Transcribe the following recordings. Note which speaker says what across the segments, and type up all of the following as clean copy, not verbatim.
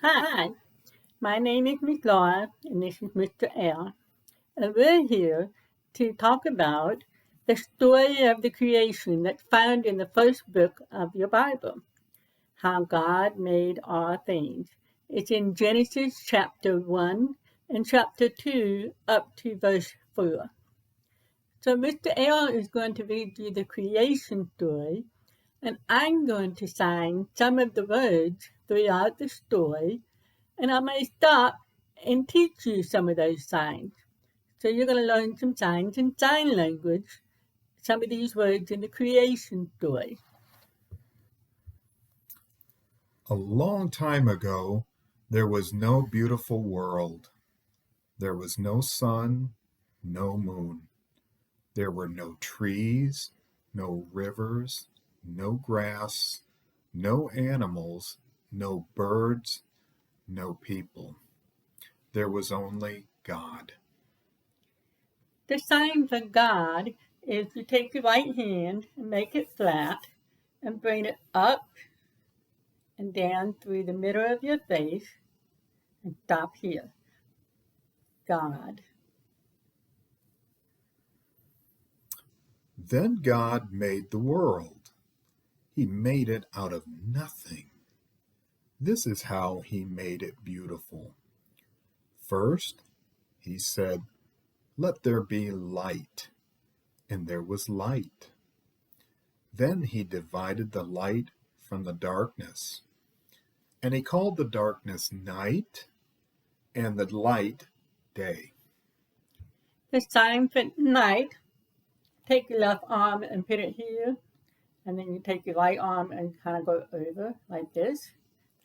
Speaker 1: Hi, my name is Miss Laura, and this is Mr. L. And we're here to talk about the story of the creation that's found in the first book of your Bible, how God made all things. It's in Genesis chapter 1 and chapter 2 up to verse 4. So Mr. L is going to read you the creation story, and I'm going to sign some of the words throughout the story, and I may stop and teach you some of those signs. So you're going to learn some signs in sign language, some of these words in the creation story.
Speaker 2: A long time ago, there was no beautiful world. There was no sun, no moon. There were no trees, no rivers, no grass, no animals, no birds, no people. There was only God.
Speaker 1: The sign for God is you take your right hand and make it flat and bring it up and down through the middle of your face and stop here. God.
Speaker 2: Then God made the world. He made it out of nothing. This is how he made it beautiful. First, he said, "Let there be light," and there was light. Then he divided the light from the darkness, and he called the darkness night and the light day.
Speaker 1: The sign for night, take your left arm and put it here, and then you take your right arm and kind of go over like this.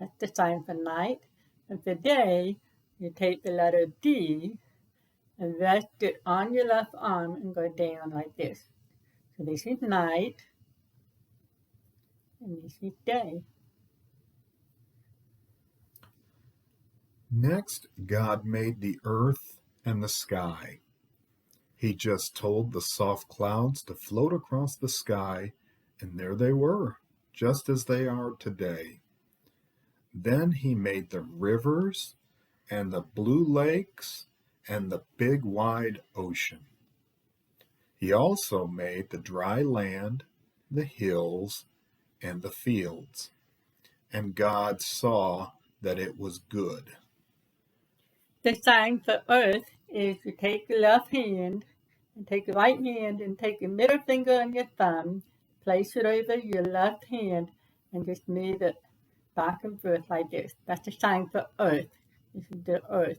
Speaker 1: That's the sign for night. And for day, you take the letter D and rest it on your left arm and go down like this. So this is night, and this is day.
Speaker 2: Next, God made the earth and the sky. He just told the soft clouds to float across the sky, and there they were, just as they are today. Then he made the rivers and the blue lakes and the big wide ocean. He also made the dry land, the hills, and the fields. And God saw that it was good.
Speaker 1: The sign for earth is you take your left hand and take your right hand and take your middle finger and your thumb, place it over your left hand, and just move it back and forth like this. That's the sign for earth. This is the earth.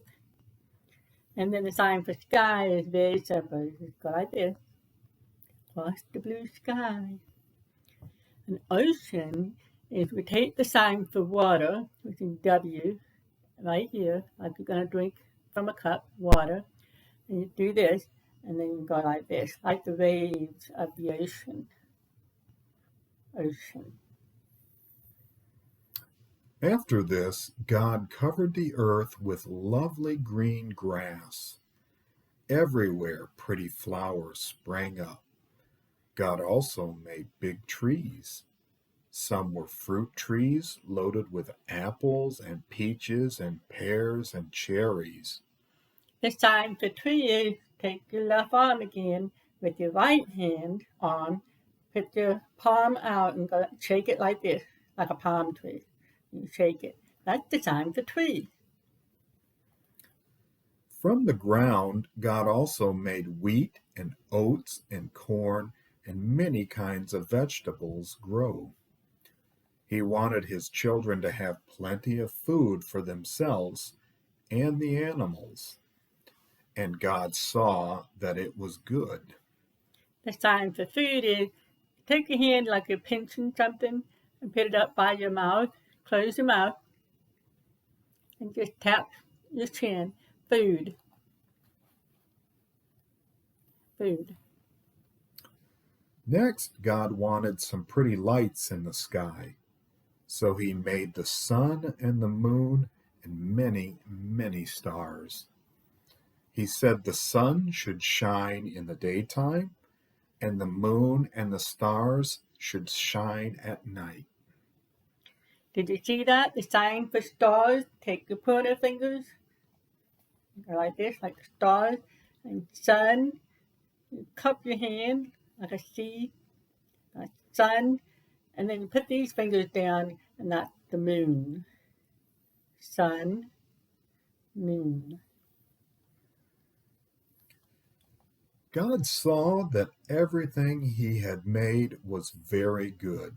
Speaker 1: And then the sign for sky is very simple. You just go like this. Across the blue sky. An ocean is we take the sign for water, which is W, right here, like you're going to drink from a cup, water. And you do this, and then you go like this, like the waves of the ocean. Ocean.
Speaker 2: After this, God covered the earth with lovely green grass. Everywhere pretty flowers sprang up. God also made big trees. Some were fruit trees loaded with apples and peaches and pears and cherries.
Speaker 1: The sign for tree is take your left arm again with your right hand arm, put your palm out and go shake it like this, like a palm tree. You shake it. That's the sign for tree.
Speaker 2: From the ground, God also made wheat and oats and corn and many kinds of vegetables grow. He wanted his children to have plenty of food for themselves and the animals. And God saw that it was good.
Speaker 1: The sign for food is take your hand like you're pinching something and put it up by your mouth, close your mouth, and just tap your chin. Food. Food.
Speaker 2: Next, God wanted some pretty lights in the sky. So he made the sun and the moon and many, many stars. He said the sun should shine in the daytime, and the moon and the stars should shine at night.
Speaker 1: Did you see that? The sign for stars. Take your pointer fingers. Go like this, like the stars. And sun. You cup your hand like a C. Like sun. And then you put these fingers down, and that's the moon. Sun. Moon.
Speaker 2: God saw that everything he had made was very good.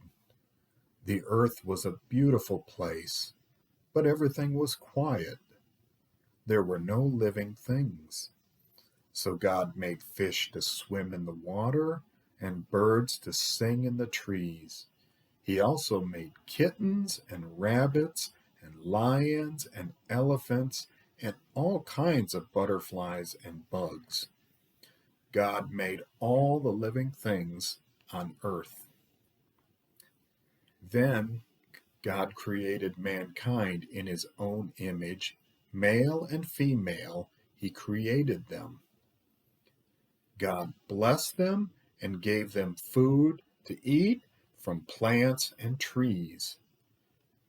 Speaker 2: The earth was a beautiful place, but everything was quiet. There were no living things. So God made fish to swim in the water and birds to sing in the trees. He also made kittens and rabbits and lions and elephants and all kinds of butterflies and bugs. God made all the living things on earth. Then God created mankind in his own image. Male and female, he created them. God blessed them and gave them food to eat from plants and trees.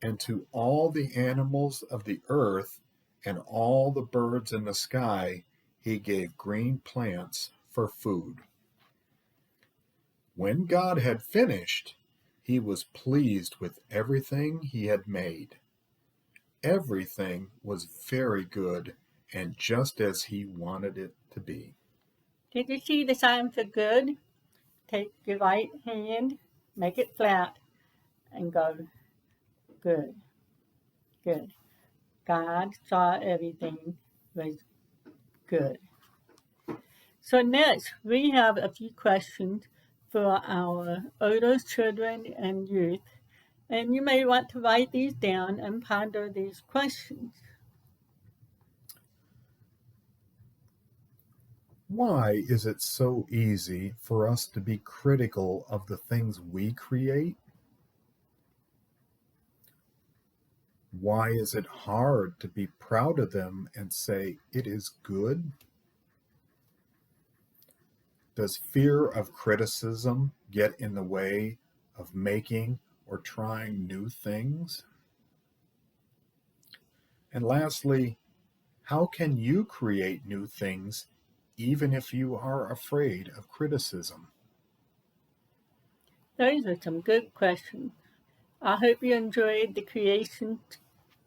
Speaker 2: And to all the animals of the earth and all the birds in the sky, he gave green plants for food. When God had finished, he was pleased with everything he had made. Everything was very good and just as he wanted it to be.
Speaker 1: Did you see the sign for good? Take your right hand, make it flat, and go good. Good. God saw everything was good. So next, we have a few questions for our older children and youth, and you may want to write these down and ponder these questions.
Speaker 2: Why is it so easy for us to be critical of the things we create? Why is it hard to be proud of them and say it is good? Does fear of criticism get in the way of making or trying new things? And lastly, how can you create new things even if you are afraid of criticism?
Speaker 1: Those are some good questions. I hope you enjoyed the creation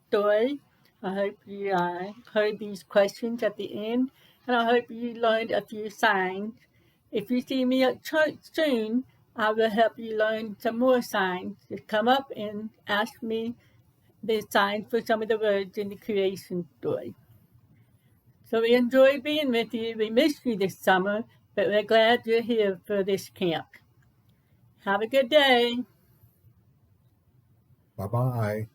Speaker 1: story. I hope you heard these questions at the end, and I hope you learned a few signs. If you see me at church soon, I will help you learn some more signs. Just come up and ask me the signs for some of the words in the creation story. So we enjoyed being with you. We missed you this summer, but we're glad you're here for this camp. Have a good day.
Speaker 2: Bye bye.